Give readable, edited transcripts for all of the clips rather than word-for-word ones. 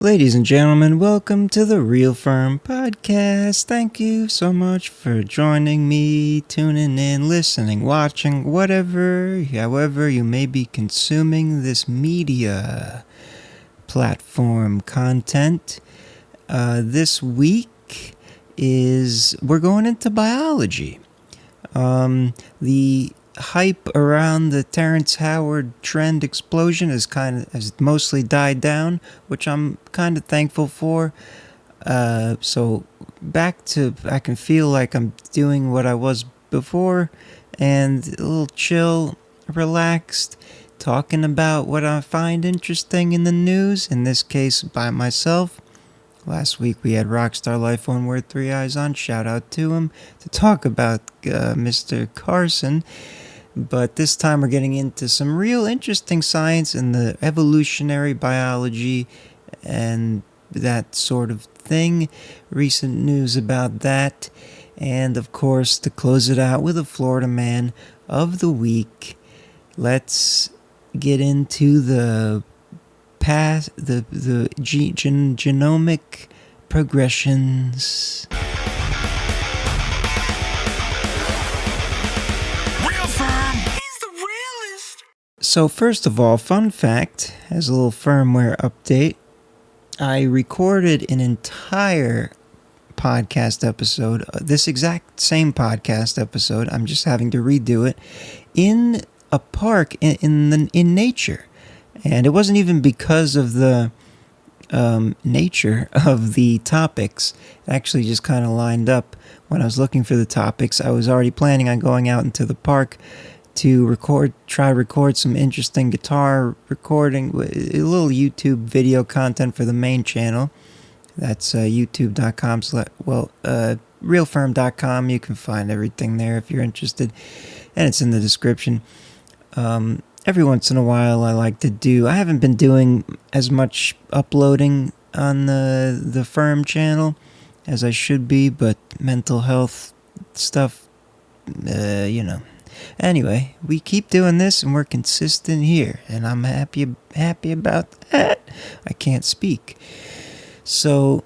Ladies and gentlemen, welcome to the Real Firm Podcast. Thank you so much for joining me, tuning in, listening, watching, however you may be consuming this media platform content. This week we're going into biology. The hype around the Terrence Howard trend explosion has mostly died down, which I'm kind of thankful for. So I can feel like I'm doing what I was before, and a little chill, relaxed, talking about what I find interesting in the news, in this case by myself. Last week we had Rockstar Life One Word Three Eyes on, shout out to him, to talk about Mr. Carson. But this time we're getting into some real interesting science in the evolutionary biology and that sort of thing. Recent news about that. And of course, to close it out with a Florida Man of the Week, let's get into the genomic progressions. So first of all, fun fact, as a little firmware update, I recorded an entire podcast episode, this exact same podcast episode, I'm just having to redo it, in a park in nature. And it wasn't even because of the nature of the topics. It actually just kind of lined up. When I was looking for the topics, I was already planning on going out into the park to record some interesting guitar recording, a little YouTube video content for the main channel. That's youtube.com, realfirm.com. You can find everything there if you're interested, and it's in the description. Every once in a while I haven't been doing as much uploading on the FERM channel as I should be, but mental health stuff, Anyway, we keep doing this and we're consistent here, and I'm happy about that. I can't speak. So,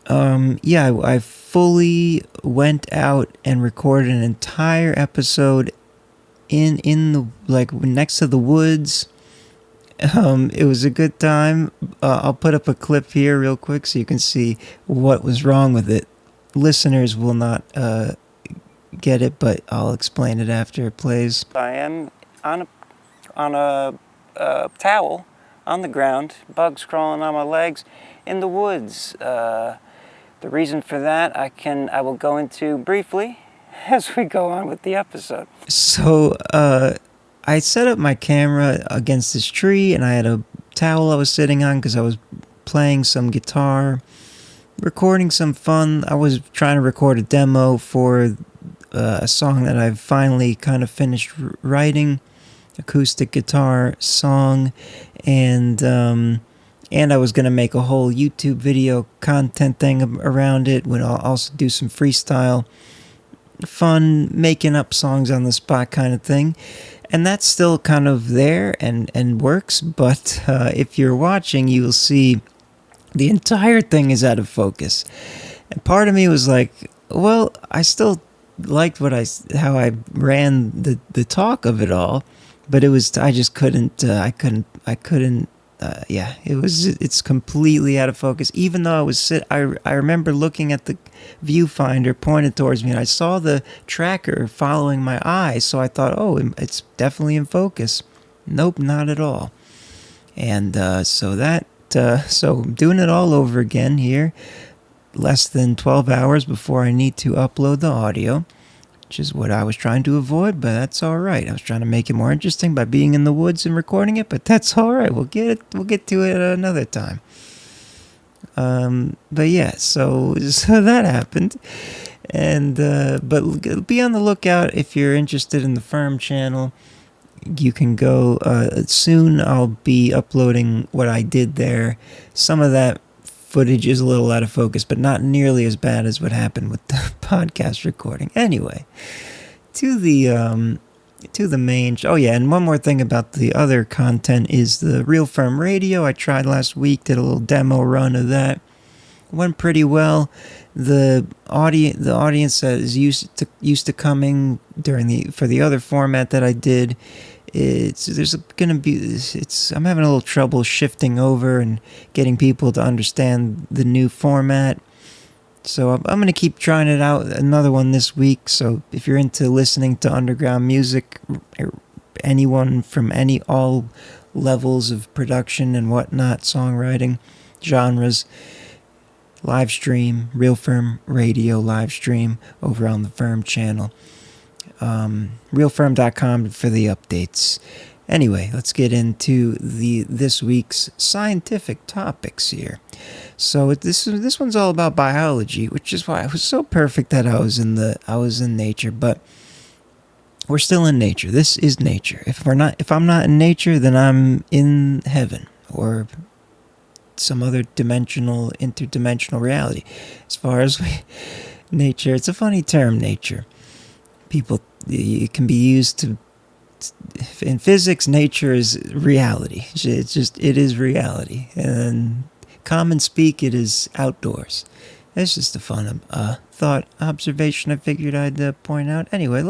I fully went out and recorded an entire episode in the next to the woods. It was a good time. I'll put up a clip here real quick so you can see what was wrong with it. Listeners will not get it, but I'll explain it after it plays. I am on a towel on the ground, bugs crawling on my legs in the woods. The reason for that I will go into briefly as we go on with the episode. So I set up my camera against this tree, and I had a towel I was sitting on because I was playing some guitar, recording some fun. I was trying to record a demo for a song that I've finally kind of finished writing, acoustic guitar song, and I was going to make a whole YouTube video content thing around it. Would also do some freestyle, fun, making up songs on the spot kind of thing. And that's still kind of there and works, but if you're watching, you will see the entire thing is out of focus. And part of me was like, well, I still liked how I ran the talk of it all, but I just couldn't, it's completely out of focus. Even though I remember looking at the viewfinder pointed towards me, and I saw the tracker following my eye, so I thought, oh, it's definitely in focus. Nope, not at all. And so I'm doing it all over again here, less than 12 hours before I need to upload the audio, which is what I was trying to avoid, but that's all right. I was trying to make it more interesting by being in the woods and recording it, but that's all right. We'll get to it another time. But yeah, so that happened, and but be on the lookout if you're interested in the FERM channel. You can go soon. I'll be uploading what I did there. Some of that footage is a little out of focus, but not nearly as bad as what happened with the podcast recording. Anyway, to the to the main. Oh yeah, and one more thing about the other content is the Real FERM Radio. I tried last week, did a little demo run of that. Went pretty well. The audience that is used to coming for the other format that I did, I'm having a little trouble shifting over and getting people to understand the new format. So I'm going to keep trying it out, another one this week. So if you're into listening to underground music, anyone from all levels of production and whatnot, songwriting, genres, live stream, Real FERM Radio live stream over on the FERM channel. realferm.com for the updates. Anyway, let's get into this week's scientific topics here. So this one's all about biology, which is why it was so perfect that I was in nature, but we're still in nature. This is nature. If I'm not in nature, then I'm in heaven or some other interdimensional reality. As far as nature, it's a funny term, nature. It can be used to, in physics, nature is reality. It is reality. And common speak, it is outdoors. It's just a fun thought observation I figured I'd point out. Anyway,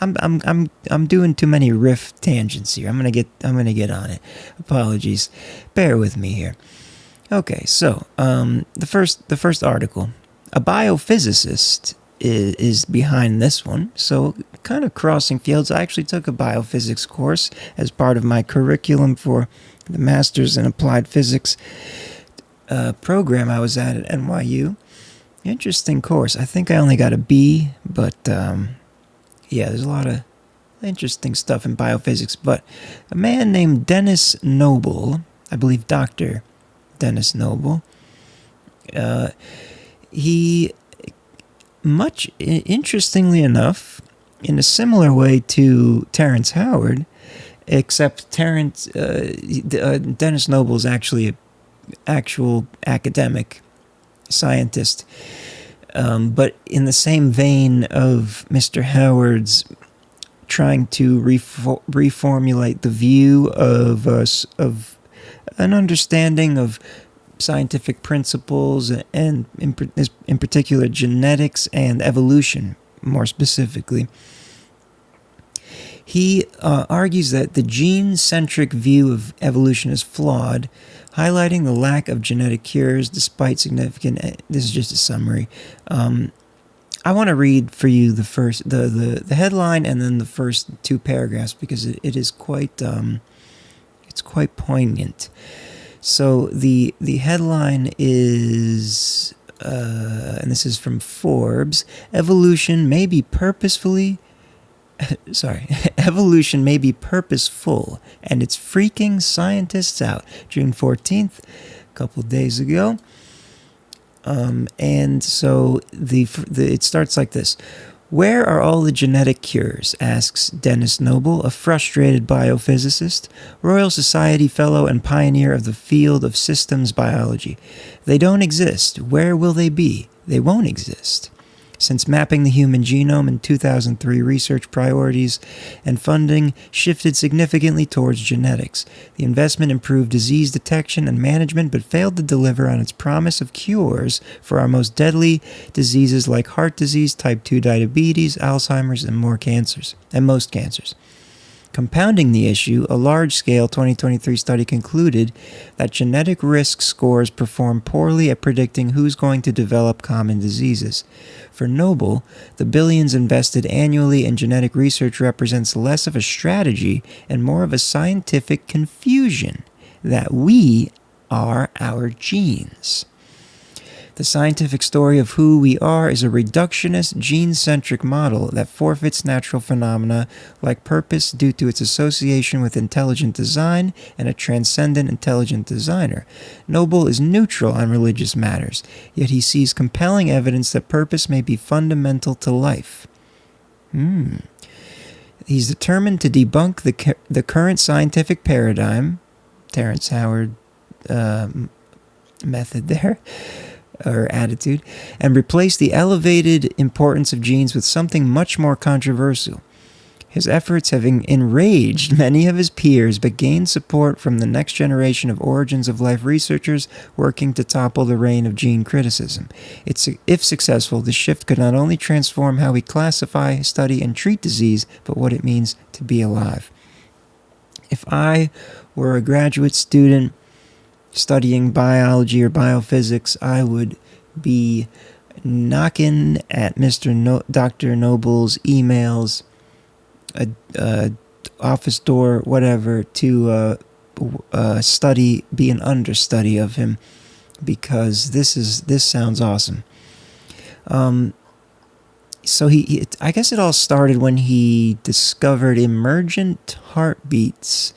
I'm doing too many riff tangents here. I'm gonna get on it. Apologies. Bear with me here. Okay, so the first article, a biophysicist is behind this one. So kind of crossing fields. I actually took a biophysics course as part of my curriculum for the Masters in Applied Physics program I was at NYU. Interesting course. I think I only got a B, but yeah, there's a lot of interesting stuff in biophysics. But a man named Denis Noble, I believe Dr. Denis Noble, he, much interestingly enough, in a similar way to Terrence Howard, except Denis Noble is actually an actual academic scientist, but in the same vein of Mr. Howard's trying to reformulate the view of an understanding of scientific principles and in particular genetics and evolution more specifically. He argues that the gene-centric view of evolution is flawed, highlighting the lack of genetic cures despite significant... This is just a summary. I want to read for you the headline and then the first two paragraphs because it is quite it's quite poignant. So the headline is, and this is from Forbes, evolution may be purposeful, and it's freaking scientists out. June 14th, a couple days ago. And so it starts like this. Where are all the genetic cures? Asks Denis Noble, a frustrated biophysicist, Royal Society fellow and pioneer of the field of systems biology. They don't exist. Where will they be? They won't exist. Since mapping the human genome in 2003, research priorities and funding shifted significantly towards genetics. The investment improved disease detection and management, but failed to deliver on its promise of cures for our most deadly diseases like heart disease, type 2 diabetes, Alzheimer's, and most cancers. Compounding the issue, a large-scale 2023 study concluded that genetic risk scores perform poorly at predicting who's going to develop common diseases. For Noble, the billions invested annually in genetic research represents less of a strategy and more of a scientific confusion that we are our genes. The scientific story of who we are is a reductionist, gene-centric model that forfeits natural phenomena like purpose due to its association with intelligent design and a transcendent intelligent designer. Noble is neutral on religious matters, yet he sees compelling evidence that purpose may be fundamental to life. He's determined to debunk the current scientific paradigm, Terrence Howard method there, or attitude, and replace the elevated importance of genes with something much more controversial. His efforts have enraged many of his peers, but gained support from the next generation of origins of life researchers working to topple the reign of gene criticism. If successful, the shift could not only transform how we classify, study, and treat disease, but what it means to be alive. If I were a graduate student studying biology or biophysics, I would be knocking at Dr. Noble's emails, office door, whatever, to be an understudy of him, because this sounds awesome. So I guess it all started when he discovered emergent heartbeats.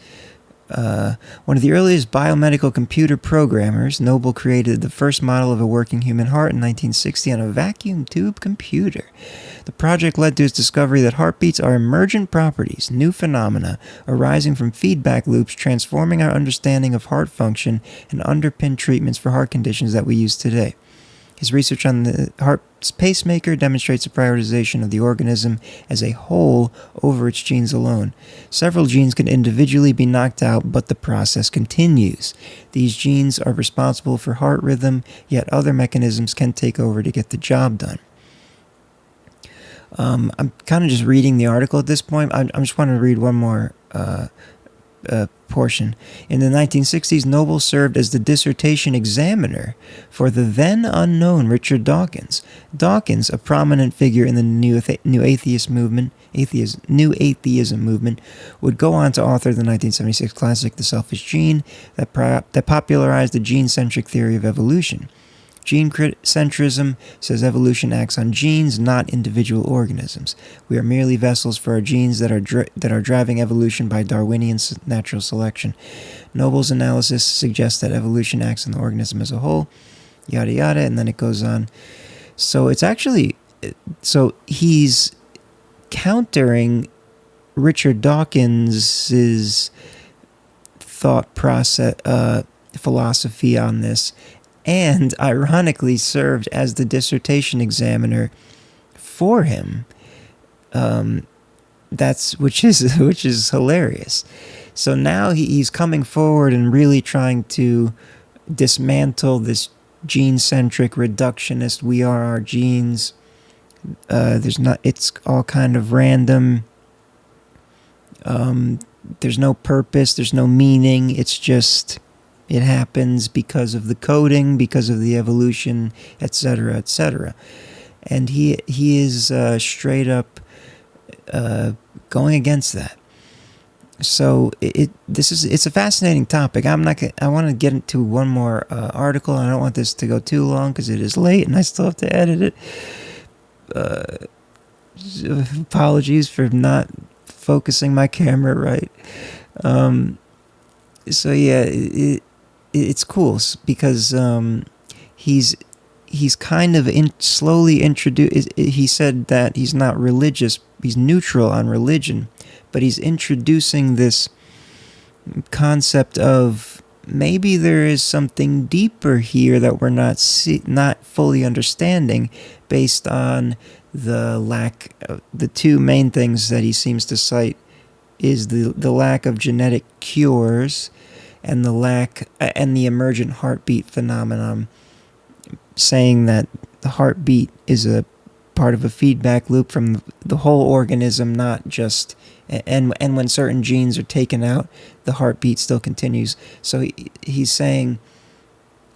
One of the earliest biomedical computer programmers, Noble created the first model of a working human heart in 1960 on a vacuum tube computer. The project led to his discovery that heartbeats are emergent properties, new phenomena arising from feedback loops, transforming our understanding of heart function and underpin treatments for heart conditions that we use today. His research on the heart's pacemaker demonstrates a prioritization of the organism as a whole over its genes alone. Several genes can individually be knocked out, but the process continues. These genes are responsible for heart rhythm, yet other mechanisms can take over to get the job done. I'm kind of just reading the article at this point. I just want to read one more portion. In the 1960s, Noble served as the dissertation examiner for the then unknown Richard Dawkins. Dawkins, a prominent figure in the new atheism movement, would go on to author the 1976 classic *The Selfish Gene* that popularized the gene-centric theory of evolution. Gene-centrism says evolution acts on genes, not individual organisms. We are merely vessels for our genes that are driving evolution by Darwinian natural selection. Noble's analysis suggests that evolution acts on the organism as a whole, yada yada, and then it goes on. So he's countering Richard Dawkins's thought process, philosophy on this, and ironically served as the dissertation examiner for him. Which is hilarious. So now he's coming forward and really trying to dismantle this gene-centric reductionist. We are our genes. It's all kind of random. There's no purpose. There's no meaning. It's just. It happens because of the coding, because of the evolution, etc., etc. And he is straight up going against that. So it's a fascinating topic. I want to get into one more article. I don't want this to go too long because it is late and I still have to edit it. Apologies for not focusing my camera right. So yeah, it's cool because he's kind of slowly introduced. He said that he's not religious; he's neutral on religion, but he's introducing this concept of maybe there is something deeper here that we're not fully understanding, based on the lack. The two main things that he seems to cite is the lack of genetic cures and the emergent heartbeat phenomenon, saying that the heartbeat is a part of a feedback loop from the whole organism, not just and when certain genes are taken out, the heartbeat still continues. So he's saying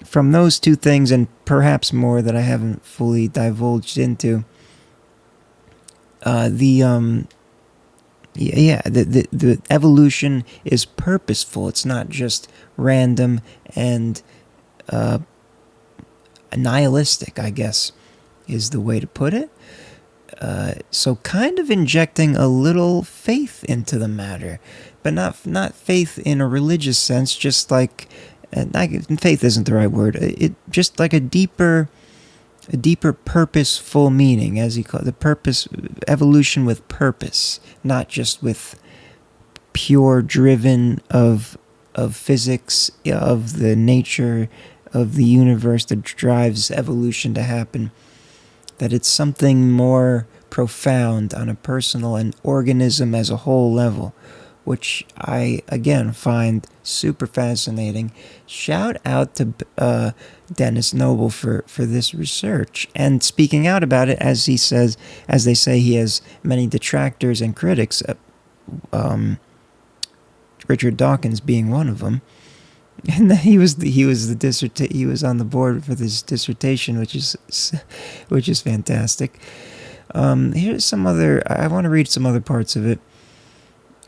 from those two things, and perhaps more that I haven't fully divulged into, the evolution is purposeful. It's not just random and nihilistic, I guess, is the way to put it. So kind of injecting a little faith into the matter, but not faith in a religious sense, just like faith isn't the right word. It just like a deeper purposeful meaning, as he called the purpose, evolution with purpose, not just with pure driven of physics, of the nature of the universe that drives evolution to happen. That it's something more profound on a personal and organism as a whole level, which I, again, find super fascinating. Shout out to Denis Noble for this research and speaking out about it. As he says, as they say, he has many detractors and critics, Richard Dawkins being one of them. And he was on the board for this dissertation, which is fantastic. Here's some other. I want to read some other parts of it.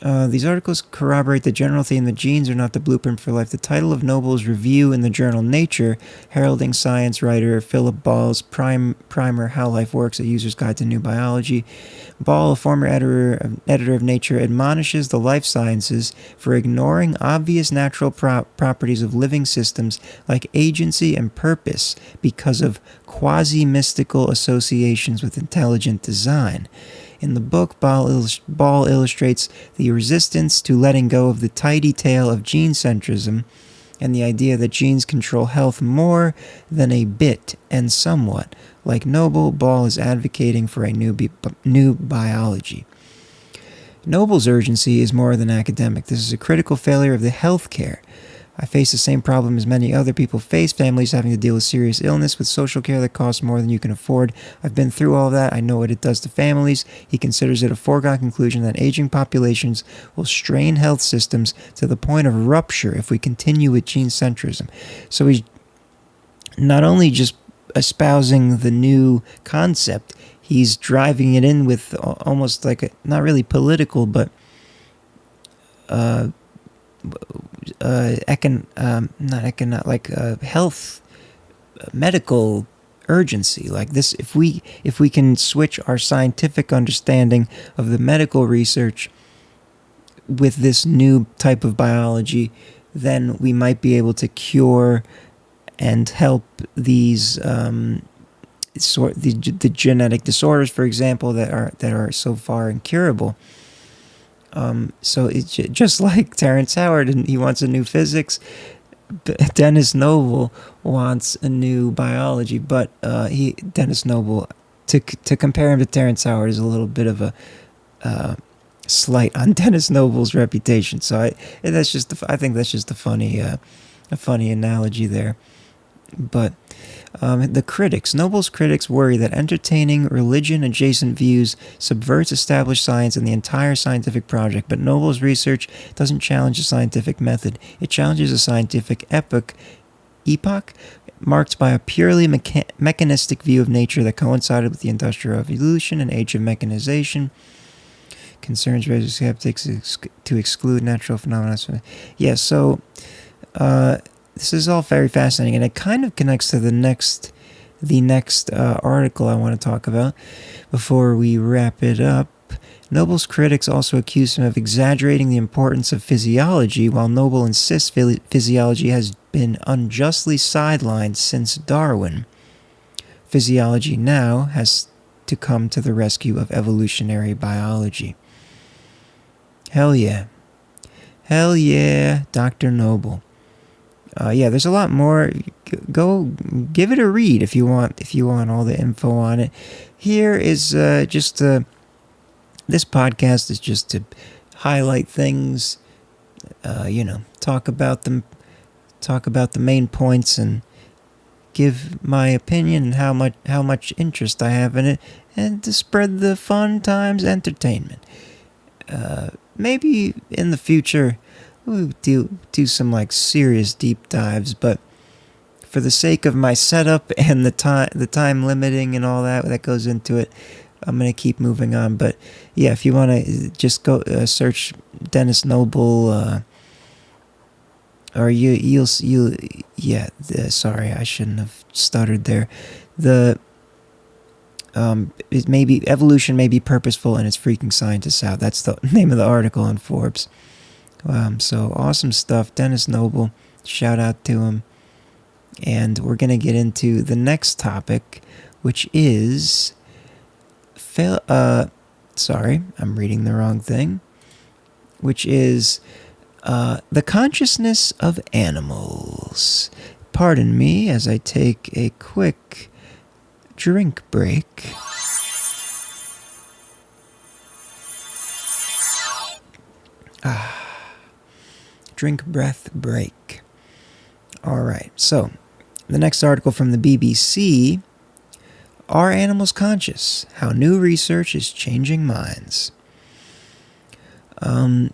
These articles corroborate the general theme that genes are not the blueprint for life. The title of Noble's review in the journal Nature, heralding science writer Philip Ball's primer, How Life Works, A User's Guide to New Biology. Ball, a former editor of Nature, admonishes the life sciences for ignoring obvious natural properties of living systems like agency and purpose because of quasi-mystical associations with intelligent design. In the book, Ball illustrates the resistance to letting go of the tidy tale of gene-centrism and the idea that genes control health more than a bit and somewhat. Like Noble, Ball is advocating for a new biology. Noble's urgency is more than academic. This is a critical failure of the healthcare. I face the same problem as many other people face, families having to deal with serious illness with social care that costs more than you can afford. I've been through all that. I know what it does to families. He considers it a foregone conclusion that aging populations will strain health systems to the point of rupture if we continue with gene-centrism. So he's not only just espousing the new concept, he's driving it in with almost like a, not really political, but health, medical urgency. Like this, if we can switch our scientific understanding of the medical research with this new type of biology, then we might be able to cure and help these the genetic disorders, for example, that are so far incurable. So it's just like Terrence Howard, and he wants a new physics. Denis Noble wants a new biology, but Denis Noble, to compare him to Terrence Howard is a little bit of a slight on Denis Noble's reputation. So I think that's just a funny analogy there. But the critics, Noble's critics worry that entertaining religion-adjacent views subverts established science and the entire scientific project, but Noble's research doesn't challenge the scientific method. It challenges a scientific epoch marked by a purely mechanistic view of nature that coincided with the Industrial Revolution and age of mechanization. Concerns raised skeptics to exclude natural phenomena. Yeah, so this is all very fascinating, and it kind of connects to the next article I want to talk about before we wrap it up. Noble's critics also accuse him of exaggerating the importance of physiology, while Noble insists physiology has been unjustly sidelined since Darwin. Physiology now has to come to the rescue of evolutionary biology. Hell yeah. Hell yeah, Dr. Noble. Yeah, there's a lot more. Go give it a read if you want all the info on it. Here is this podcast is just to highlight things, talk about them, talk about the main points, and give my opinion and how much interest I have in it, and to spread the fun times entertainment. Maybe in the future we'll do some like serious deep dives, but for the sake of my setup and the time limiting and all that goes into it, I'm gonna keep moving on. But yeah, if you want to just go search Denis Noble, or you'll sorry, I shouldn't have stuttered there. It may be evolution may be purposeful and it's freaking scientists out. That's the name of the article on Forbes. So awesome stuff. Denis Noble, shout out to him. And we're going to get into the next topic, which is sorry, I'm reading the wrong thing. Which is the consciousness of animals. Pardon me as I take a quick drink break. Drink, breath, break. All right, so the next article from the BBC, Are Animals Conscious? How New Research is Changing Minds.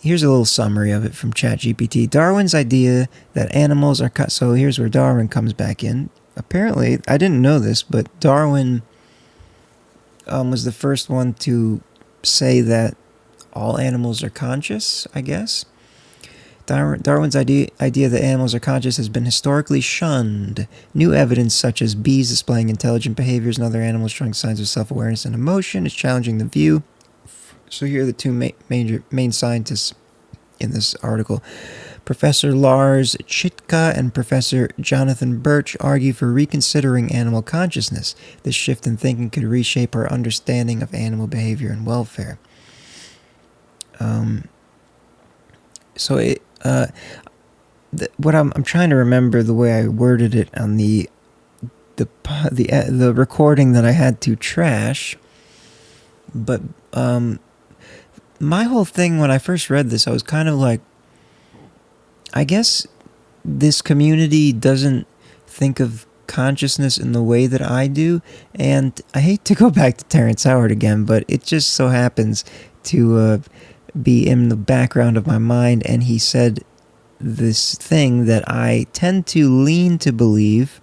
Here's a little summary of it from ChatGPT. Darwin's idea that animals are... So here's where Darwin comes back in. Apparently, I didn't know this, but Darwin was the first one to say that all animals are conscious, I guess. Darwin's idea that animals are conscious has been historically shunned. New evidence such as bees displaying intelligent behaviors and other animals showing signs of self-awareness and emotion is challenging the view. So here are the two main scientists in this article. Professor Lars Chitka and Professor Jonathan Birch argue for reconsidering animal consciousness. This shift in thinking could reshape our understanding of animal behavior and welfare. What I'm trying to remember the way I worded it on the recording that I had to trash, but my whole thing when I first read this, I was kind of like, I guess this community doesn't think of consciousness in the way that I do, and I hate to go back to Terrence Howard again, but it just so happens to be in the background of my mind, and he said this thing that I tend to lean to believe,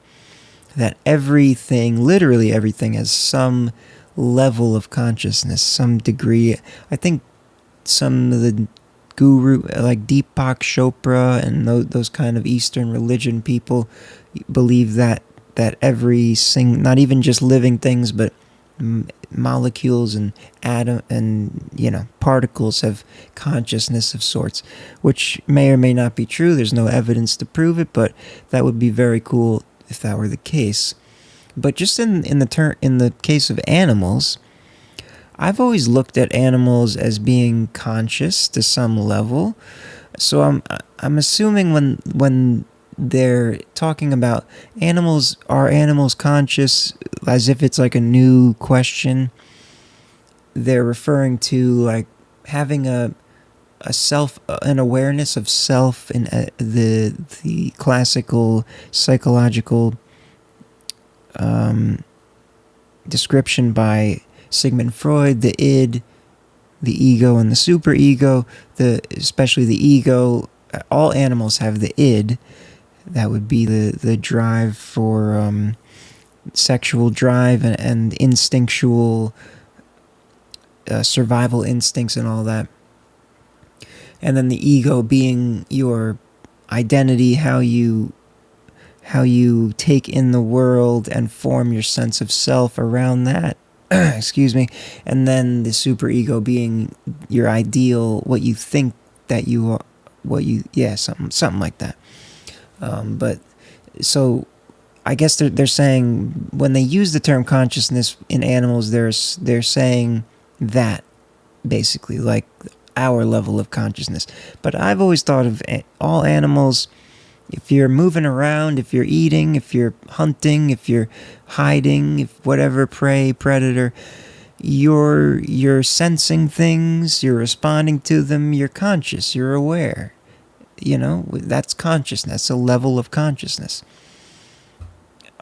that everything, literally everything, has some level of consciousness, some degree. I think some of the guru, like Deepak Chopra and those kind of Eastern religion people, believe that not even just living things, but molecules and particles have consciousness of sorts, which may or may not be true. There's no evidence to prove it, but that would be very cool if that were the case. But just in the case of animals, I've always looked at animals as being conscious to some level. So I'm assuming when they're talking about animals, are animals conscious, as if it's like a new question, they're referring to like having an awareness of self in the classical psychological description by Sigmund Freud, the id, the ego, and the superego. Especially the ego. All animals have the id. That would be the drive for sexual drive and instinctual survival instincts and all that. And then the ego being your identity, how you take in the world and form your sense of self around that. Excuse me. And then the superego being your ideal, what you think that you are, something like that. But so I guess they're saying when they use the term consciousness in animals, they're saying that basically, like our level of consciousness. But I've always thought of all animals. If you're moving around, if you're eating, if you're hunting, if you're hiding, if whatever, prey, predator, you're sensing things, you're responding to them, you're conscious, you're aware. That's consciousness, that's a level of consciousness.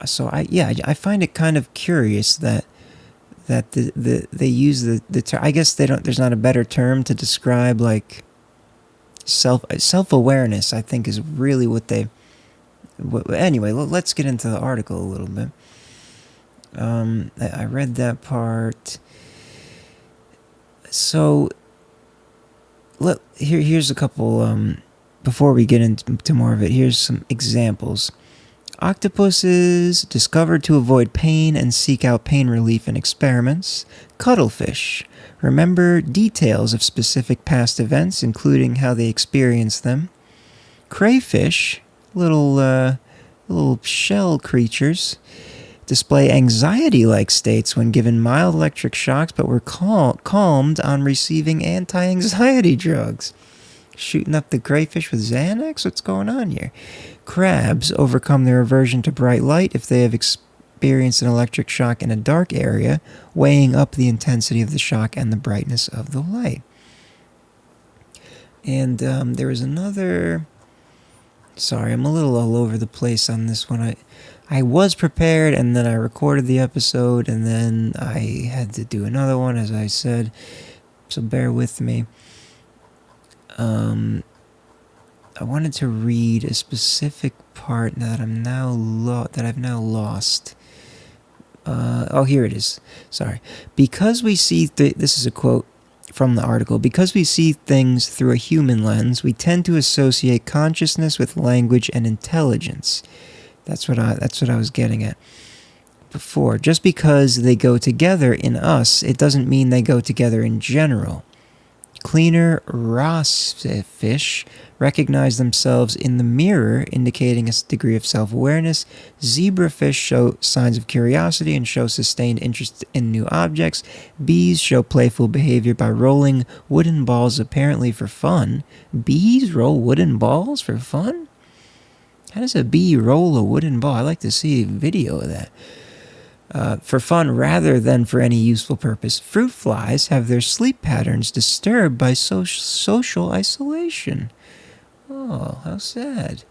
So I find it kind of curious that they use the term. I guess there's not a better term to describe like self-awareness. I think is really what they. Anyway, let's get into the article a little bit. I read that part. So here's a couple. Before we get into more of it, here's some examples. Octopuses discovered to avoid pain and seek out pain relief in experiments. Cuttlefish remember details of specific past events, including how they experienced them. Crayfish, little shell creatures, display anxiety-like states when given mild electric shocks, but were calmed on receiving anti-anxiety drugs. Shooting up the crayfish with Xanax? What's going on here? Crabs overcome their aversion to bright light if they have experienced an electric shock in a dark area, weighing up the intensity of the shock and the brightness of the light. And there was another... Sorry, I'm a little all over the place on this one. I was prepared, and then I recorded the episode, and then I had to do another one, as I said. So bear with me. I wanted to read a specific part that I've now lost. Here it is. Sorry. Because we see... this is a quote from the article. Because we see things through a human lens, we tend to associate consciousness with language and intelligence. That's what I was getting at before. Just because they go together in us, it doesn't mean they go together in general. Cleaner Ross fish recognize themselves in the mirror, indicating a degree of self-awareness. Zebrafish show signs of curiosity and show sustained interest in new objects. Bees show playful behavior by rolling wooden balls, apparently for fun. Bees roll wooden balls for fun? How does a bee roll a wooden ball? I'd like to see a video of that. For fun rather than for any useful purpose. Fruit flies have their sleep patterns disturbed by social isolation. Oh, how sad.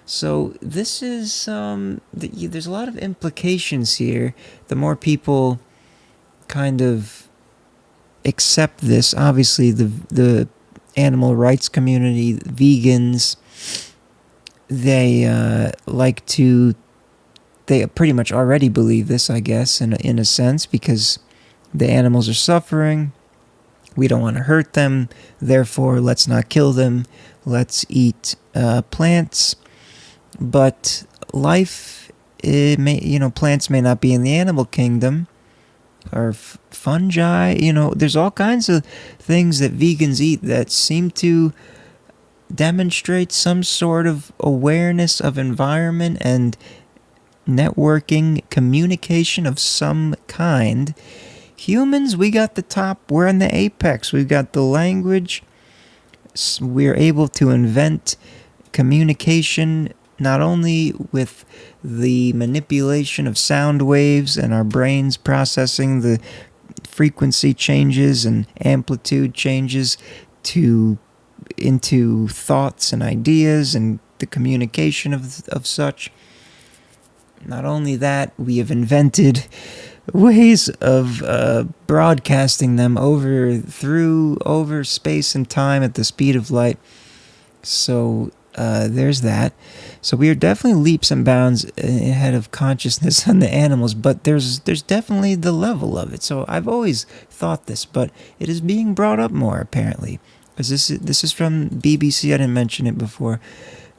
So this is, there's a lot of implications here. The more people kind of accept this, obviously the animal rights community, vegans, they they pretty much already believe this, I guess, in a sense, because the animals are suffering. We don't want to hurt them. Therefore, let's not kill them. Let's eat plants. But life, plants may not be in the animal kingdom, or fungi. There's all kinds of things that vegans eat that seem to demonstrate some sort of awareness of environment and networking, communication of some kind. Humans, we got the top. We're in the apex. We've got the language. We're able to invent communication, not only with the manipulation of sound waves and our brains processing the frequency changes and amplitude changes into thoughts and ideas and the communication of such. Not only that, we have invented ways of broadcasting them over space and time at the speed of light. So there's that. So we are definitely leaps and bounds ahead of consciousness on the animals, but there's definitely the level of it. So I've always thought this, but it is being brought up more apparently. Because this is from BBC. I didn't mention it before.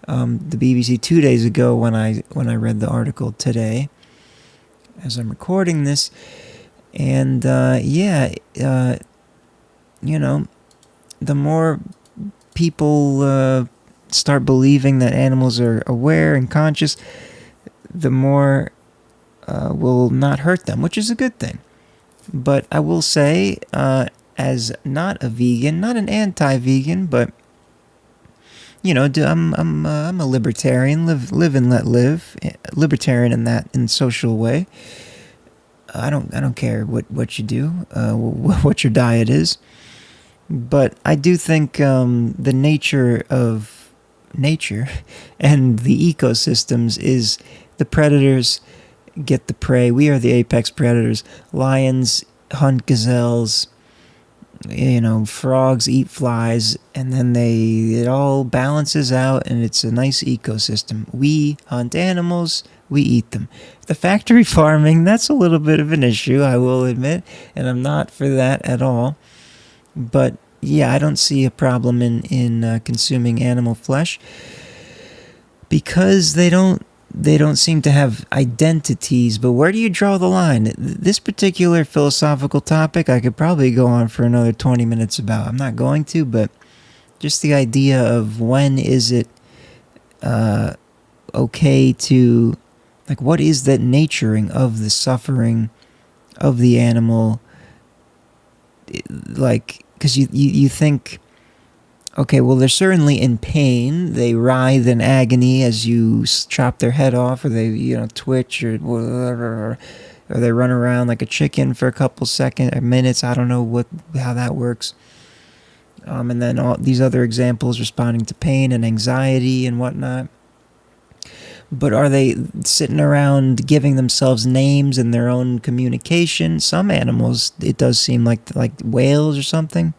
The BBC 2 days ago when I read the article today, as I'm recording this, and the more people start believing that animals are aware and conscious, the more will not hurt them, which is a good thing. But I will say, as not a vegan, not an anti-vegan, but I'm a libertarian, live and let live, libertarian in social way. I don't care what you do, what your diet is, but I do think the nature of nature and the ecosystems is the predators get the prey. We are the apex predators. Lions hunt gazelles. Frogs eat flies, and then it all balances out, and it's a nice ecosystem. We hunt animals, we eat them. The factory farming, that's a little bit of an issue, I will admit, and I'm not for that at all. But yeah, I don't see a problem in consuming animal flesh, because they don't seem to have identities. But where do you draw the line? This particular philosophical topic, I could probably go on for another 20 minutes about. I'm not going to, but just the idea of when is it okay to, what is that naturing of the suffering of the animal? Because you think, okay, well, they're certainly in pain. They writhe in agony as you chop their head off, or they, twitch, or they run around like a chicken for a couple minutes. I don't know how that works. And then all these other examples responding to pain and anxiety and whatnot. But are they sitting around giving themselves names in their own communication? Some animals, it does seem like whales or something.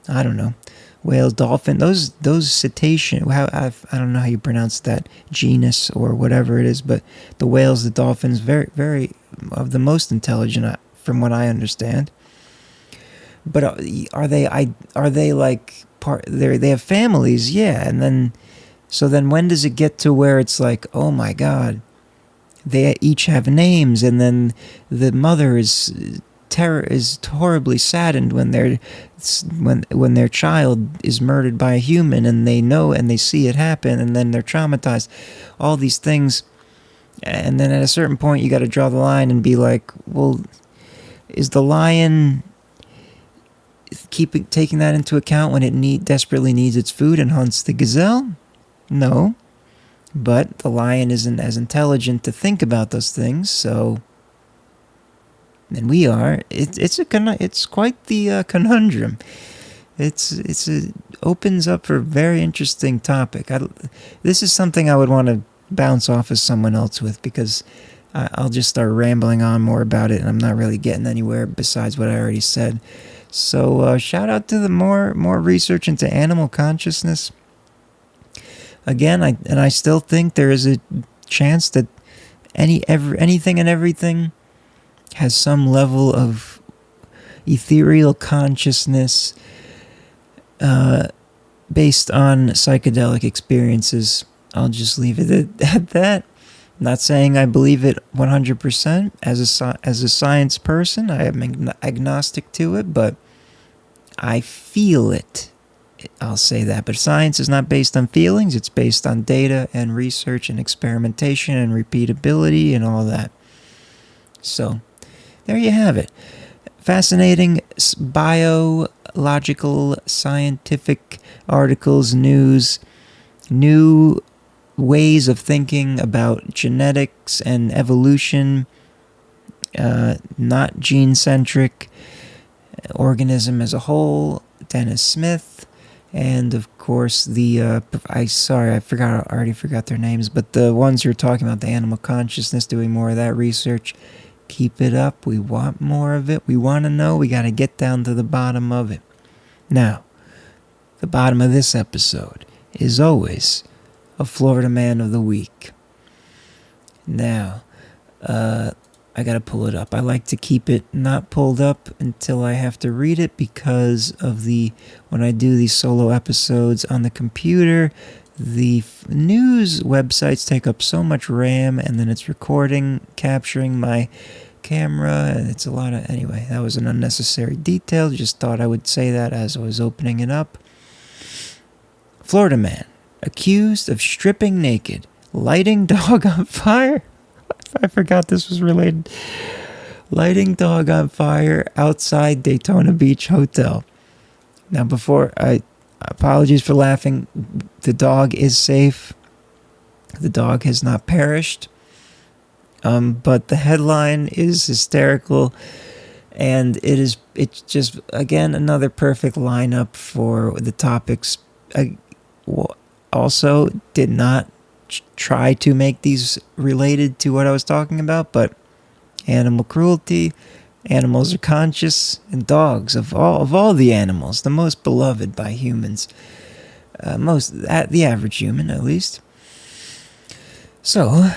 I don't know. Whales, dolphin, those cetacean. I don't know how you pronounce that genus or whatever it is, but the whales, the dolphins, very, very of the most intelligent, from what I understand. But are they like part? They have families, yeah, and then. So then when does it get to where it's like, oh my God, they each have names, and then the mother is horribly saddened when their child is murdered by a human, and they know and they see it happen, and then they're traumatized. All these things, and then at a certain point you got to draw the line and be like, well, is the lion taking that into account when it desperately needs its food and hunts the gazelle? No, but the lion isn't as intelligent to think about those things, so than we are. It's quite the conundrum. It opens up for a very interesting topic. This is something I would want to bounce off of someone else with, because I'll just start rambling on more about it, and I'm not really getting anywhere besides what I already said. So shout out to the more research into animal consciousness. Again, I still think there is a chance that anything and everything has some level of ethereal consciousness based on psychedelic experiences. I'll just leave it at that. Not saying I believe it 100%. As a science person, I am agnostic to it, but I feel it. I'll say that. But science is not based on feelings. It's based on data and research and experimentation and repeatability and all that. So, there you have it. Fascinating biological, scientific articles, news, new ways of thinking about genetics and evolution, not gene-centric, organism as a whole, Denis Smith, and of course I already forgot their names, but the ones who are talking about the animal consciousness, doing more of that research. Keep it up. We want more of it. We want to know. We got to get down to the bottom of it. Now, the bottom of this episode is always a Florida Man of the Week. Now, I got to pull it up. I like to keep it not pulled up until I have to read it, because of when I do these solo episodes on the computer, the news websites take up so much RAM, and then it's capturing my camera, and it's a lot of... Anyway, that was an unnecessary detail. Just thought I would say that as I was opening it up. Florida man accused of stripping naked, lighting dog on fire. I forgot this was related. Lighting dog on fire outside Daytona Beach Hotel. Now, apologies for laughing. The dog is safe. The dog has not perished. But the headline is hysterical. And it's just, again, another perfect lineup for the topics. I also did not try to make these related to what I was talking about, but animal cruelty, animals are conscious, and dogs, of all the animals, the most beloved by humans, the average human at least. So,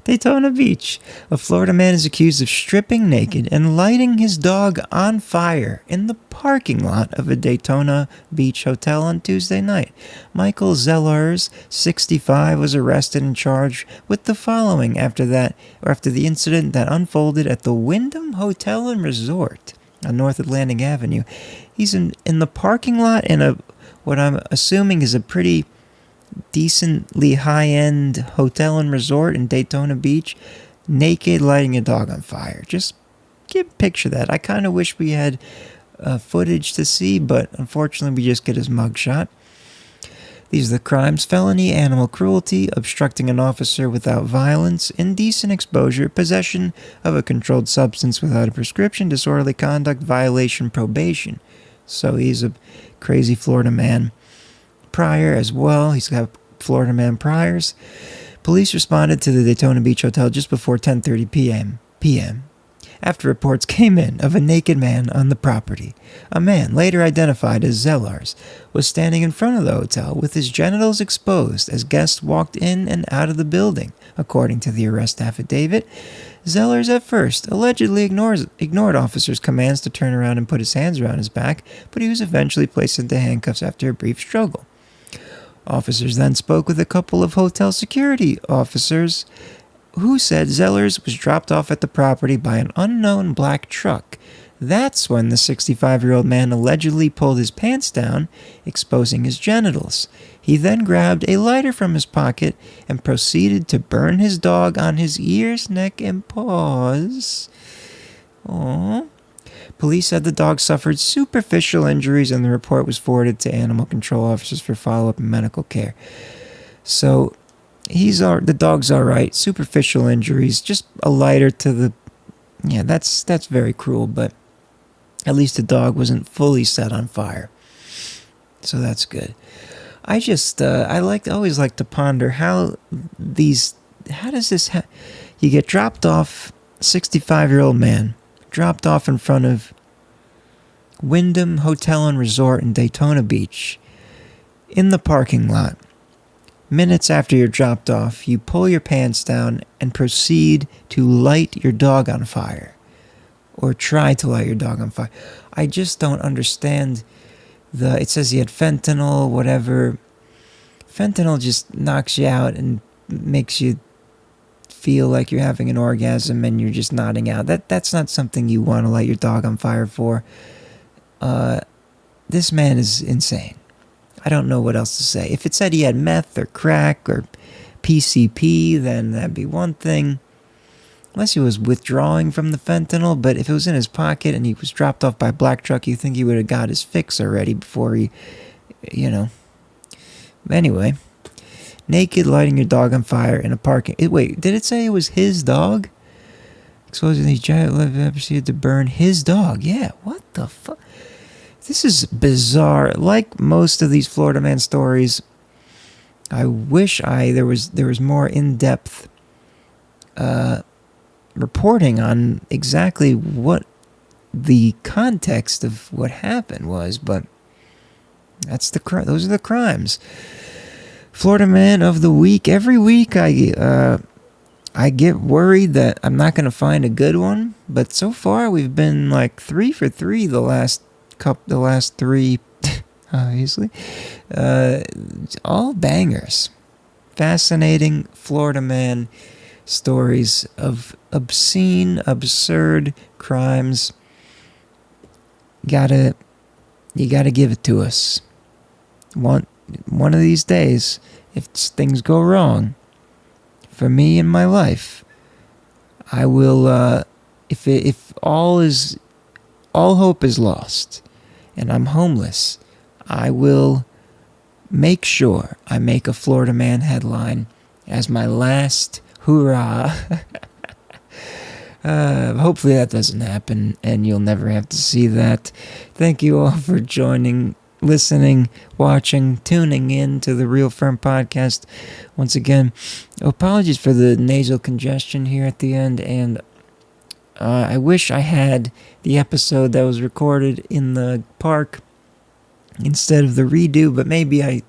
Daytona Beach. A Florida man is accused of stripping naked and lighting his dog on fire in the parking lot of a Daytona Beach hotel on Tuesday night. Michael Zellers, 65, was arrested and charged with the following after the incident that unfolded at the Wyndham Hotel and Resort on North Atlantic Avenue. He's in the parking lot in what I'm assuming is a pretty decently high-end hotel and resort in Daytona Beach, naked, lighting a dog on fire. Just picture that. I kind of wish we had footage to see, but unfortunately we just get his mugshot. These are the crimes: felony, animal cruelty, obstructing an officer without violence, indecent exposure, possession of a controlled substance without a prescription, disorderly conduct, violation, probation. So he's a crazy Florida man prior as well. He's got Florida man priors. Police responded to the Daytona Beach Hotel just before 10:30 p.m. after reports came in of a naked man on the property. A man, later identified as Zellars, was standing in front of the hotel with his genitals exposed as guests walked in and out of the building. According to the arrest affidavit, Zellars at first allegedly ignored officers' commands to turn around and put his hands around his back, but he was eventually placed into handcuffs after a brief struggle. Officers then spoke with a couple of hotel security officers who said Zellars was dropped off at the property by an unknown black truck. That's when the 65-year-old man allegedly pulled his pants down, exposing his genitals. He then grabbed a lighter from his pocket and proceeded to burn his dog on his ears, neck, and paws. Aww. Police said the dog suffered superficial injuries, and the report was forwarded to animal control officers for follow-up and medical care. So the dog's all right. Superficial injuries, just a lighter to the... Yeah, that's very cruel, but at least the dog wasn't fully set on fire. So that's good. I just, I always like to ponder how does this you get dropped off, 65-year-old man, dropped off in front of Wyndham Hotel and Resort in Daytona Beach, in the parking lot. Minutes after you're dropped off, you pull your pants down and proceed to light your dog on fire. Or try to light your dog on fire. I just don't understand it says he had fentanyl, whatever. Fentanyl just knocks you out and makes you feel like you're having an orgasm and you're just nodding out. That's not something you want to light your dog on fire for. This man is insane. I don't know what else to say. If it said he had meth or crack or PCP, then that'd be one thing. Unless he was withdrawing from the fentanyl, but if it was in his pocket and he was dropped off by a black truck, you think he would have got his fix already before he, Anyway, naked, lighting your dog on fire in a parking... Wait, did it say it was his dog? Exposing these giant lead proceeded to burn his dog. Yeah, what the fuck? This is bizarre. Like most of these Florida man stories, I wish there was more in-depth reporting on exactly what the context of what happened was, but those are the crimes. Florida Man of the Week. Every week I get worried that I'm not going to find a good one, but so far we've been like 3 for 3 the last 3, obviously. All bangers. Fascinating Florida Man stories of obscene, absurd crimes. You gotta give it to us. One of these days, if things go wrong for me in my life, I will. If all hope is lost, and I'm homeless, I will make sure I make a Florida Man headline as my last hoorah. Hopefully that doesn't happen, and you'll never have to see that. Thank you all for joining, listening, watching, tuning in to the Real Firm podcast. Once again, apologies for the nasal congestion here at the end, and I wish I had the episode that was recorded in the park instead of the redo, but maybe I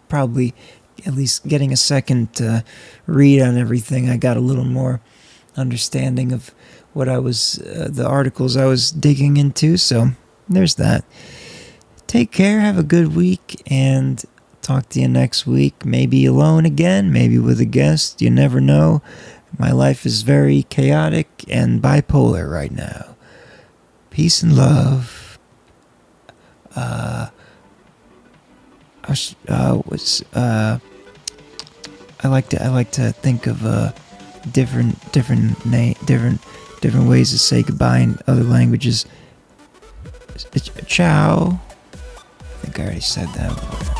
probably, at least getting a second read on everything, I got a little more understanding of what the articles I was digging into, so there's that. Take care, have a good week, and talk to you next week. Maybe alone again, maybe with a guest, you never know. My life is very chaotic and bipolar right now. Peace and love. I like to think of different ways to say goodbye in other languages. Ciao. I think I already said that.